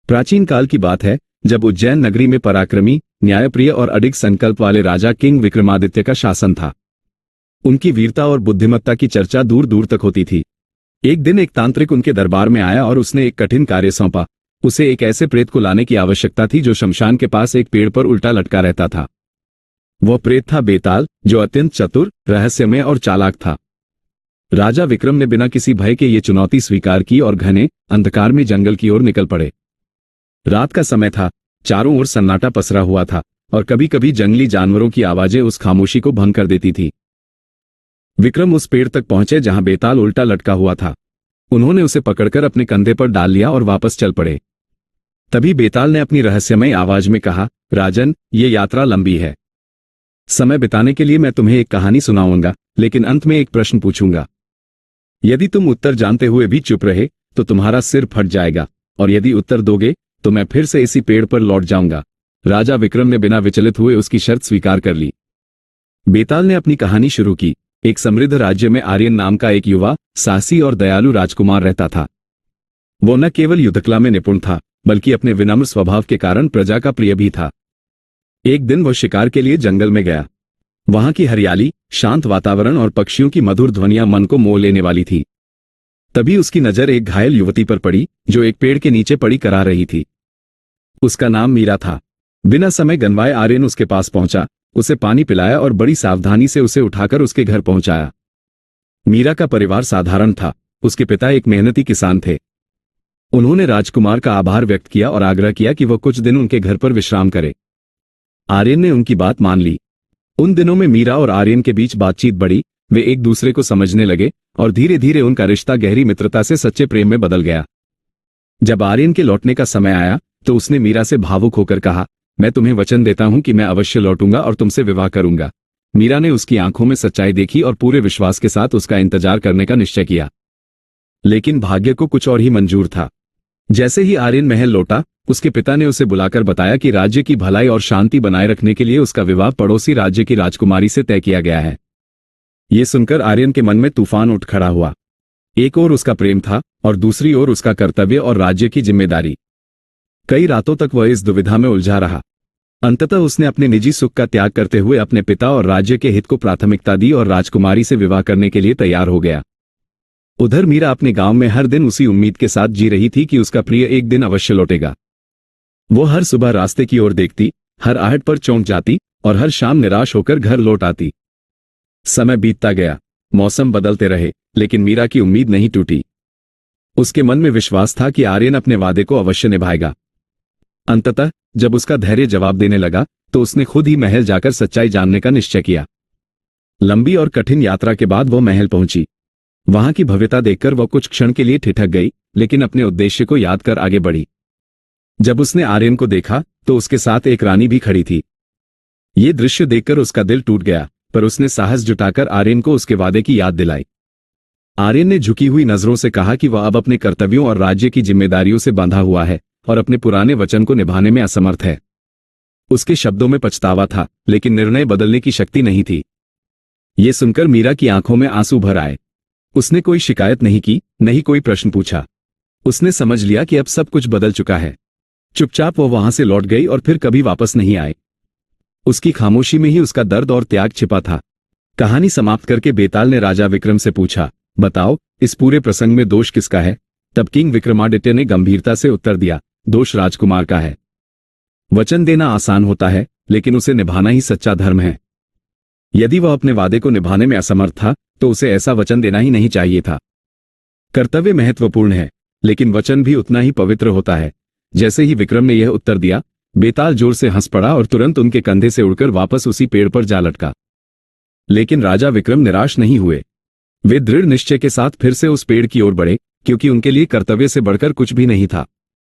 प्राचीन काल की बात है, जब उज्जैन नगरी में पराक्रमी, न्यायप्रिय और अडिग संकल्प वाले राजा किंग विक्रमादित्य का शासन था। उनकी वीरता और बुद्धिमत्ता की चर्चा दूर दूर तक होती थी। एक दिन एक तांत्रिक उनके दरबार में आया और उसने एक कठिन कार्य सौंपा। उसे एक ऐसे प्रेत को लाने की आवश्यकता थी जो शमशान के पास एक पेड़ पर उल्टा लटका रहता था। वह प्रेत था बेताल, जो अत्यंत चतुर, रहस्यमय और चालाक था। राजा विक्रम ने बिना किसी भय के ये चुनौती स्वीकार की और घने अंधकार में जंगल की ओर निकल पड़े। रात का समय था, चारों ओर सन्नाटा पसरा हुआ था और कभी कभी जंगली जानवरों की आवाजें उस खामोशी को भंग कर देती थी। विक्रम उस पेड़ तक पहुंचे जहां बेताल उल्टा लटका हुआ था। उन्होंने उसे पकड़कर अपने कंधे पर डाल लिया और वापस चल पड़े। तभी बेताल ने अपनी रहस्यमय आवाज में कहा, राजन, ये यात्रा लंबी है। समय बिताने के लिए मैं तुम्हें एक कहानी सुनाऊंगा, लेकिन अंत में एक प्रश्न पूछूंगा। यदि तुम उत्तर जानते हुए भी चुप रहे तो तुम्हारा सिर फट जाएगा, और यदि उत्तर दोगे तो मैं फिर से इसी पेड़ पर लौट जाऊंगा। राजा विक्रम ने बिना विचलित हुए उसकी शर्त स्वीकार कर ली। बेताल ने अपनी कहानी शुरू की। एक समृद्ध राज्य में आर्यन नाम का एक युवा, साहसी और दयालु राजकुमार रहता था। वो न केवल युद्धकला में निपुण था, बल्कि अपने विनम्र स्वभाव के कारण प्रजा का प्रिय भी था। एक दिन वो शिकार के लिए जंगल में गया। वहां की हरियाली, शांत वातावरण और पक्षियों की मधुर ध्वनियां मन को मोह लेने वाली थी। तभी उसकी नजर एक घायल युवती पर पड़ी, जो एक पेड़ के नीचे पड़ी करा रही थी। उसका नाम मीरा था। बिना समय गंवाए आर्यन उसके पास पहुंचा, उसे पानी पिलाया और बड़ी सावधानी से उसे उठाकर उसके घर पहुंचाया। मीरा का परिवार साधारण था। उसके पिता एक मेहनती किसान थे। उन्होंने राजकुमार का आभार व्यक्त किया और आग्रह किया कि वह कुछ दिन उनके घर पर विश्राम करे। आर्यन ने उनकी बात मान ली। उन दिनों में मीरा और आर्यन के बीच बातचीत बढ़ी। वे एक दूसरे को समझने लगे और धीरे धीरे उनका रिश्ता गहरी मित्रता से सच्चे प्रेम में बदल गया। जब आर्यन के लौटने का समय आया तो उसने मीरा से भावुक होकर कहा, मैं तुम्हें वचन देता हूं कि मैं अवश्य लौटूंगा और तुमसे विवाह करूंगा। मीरा ने उसकी आंखों में सच्चाई देखी और पूरे विश्वास के साथ उसका इंतजार करने का निश्चय किया। लेकिन भाग्य को कुछ और ही मंजूर था। जैसे ही आर्यन महल लौटा, उसके पिता ने उसे बुलाकर बताया कि राज्य की भलाई और शांति बनाए रखने के लिए उसका विवाह पड़ोसी राज्य की राजकुमारी से तय किया गया है। ये सुनकर आर्यन के मन में तूफान उठ खड़ा हुआ। एक ओर उसका प्रेम था और दूसरी ओर उसका कर्तव्य और राज्य की जिम्मेदारी। कई रातों तक वह इस दुविधा में उलझा रहा। अंततः उसने अपने निजी सुख का त्याग करते हुए अपने पिता और राज्य के हित को प्राथमिकता दी और राजकुमारी से विवाह करने के लिए तैयार हो गया। उधर मीरा अपने गांव में हर दिन उसी उम्मीद के साथ जी रही थी कि उसका प्रिय एक दिन अवश्य लौटेगा। वो हर सुबह रास्ते की ओर देखती, हर आहट पर चौंक जाती और हर शाम निराश होकर घर लौट आती। समय बीतता गया, मौसम बदलते रहे, लेकिन मीरा की उम्मीद नहीं टूटी। उसके मन में विश्वास था कि आर्यन अपने वादे को अवश्य निभाएगा। अंततः जब उसका धैर्य जवाब देने लगा तो उसने खुद ही महल जाकर सच्चाई जानने का निश्चय किया। लंबी और कठिन यात्रा के बाद वो महल पहुंची। वहां की भव्यता देखकर वह कुछ क्षण के लिए ठिठक गई, लेकिन अपने उद्देश्य को याद कर आगे बढ़ी। जब उसने आर्यन को देखा तो उसके साथ एक रानी भी खड़ी थी। ये दृश्य देखकर उसका दिल टूट गया, पर उसने साहस जुटाकर आर्यन को उसके वादे की याद दिलाई। आर्यन ने झुकी हुई नजरों से कहा कि वह अब अपने कर्तव्यों और राज्य की जिम्मेदारियों से बांधा हुआ है और अपने पुराने वचन को निभाने में असमर्थ है। उसके शब्दों में पछतावा था, लेकिन निर्णय बदलने की शक्ति नहीं थी। ये सुनकर मीरा की आंखों में आंसू भर आए। उसने कोई शिकायत नहीं की, नहीं कोई प्रश्न पूछा। उसने समझ लिया कि अब सब कुछ बदल चुका है। चुपचाप वो वहां से लौट गई और फिर कभी वापस नहीं आए। उसकी खामोशी में ही उसका दर्द और त्याग छिपा था। कहानी समाप्त करके बेताल ने राजा विक्रम से पूछा, बताओ, इस पूरे प्रसंग में दोष किसका है? तब किंग विक्रमादित्य ने गंभीरता से उत्तर दिया, दोष राजकुमार का है। वचन देना आसान होता है, लेकिन उसे निभाना ही सच्चा धर्म है। यदि वह अपने वादे को निभाने में असमर्थ था तो उसे ऐसा वचन देना ही नहीं चाहिए था। कर्तव्य महत्वपूर्ण है, लेकिन वचन भी उतना ही पवित्र होता है। जैसे ही विक्रम ने यह उत्तर दिया, बेताल जोर से हंस पड़ा और तुरंत उनके कंधे से उड़कर वापस उसी पेड़ पर जा लटका। लेकिन राजा विक्रम निराश नहीं हुए। वे दृढ़ निश्चय के साथ फिर से उस पेड़ की ओर बढ़े, क्योंकि उनके लिए कर्तव्य से बढ़कर कुछ भी नहीं था।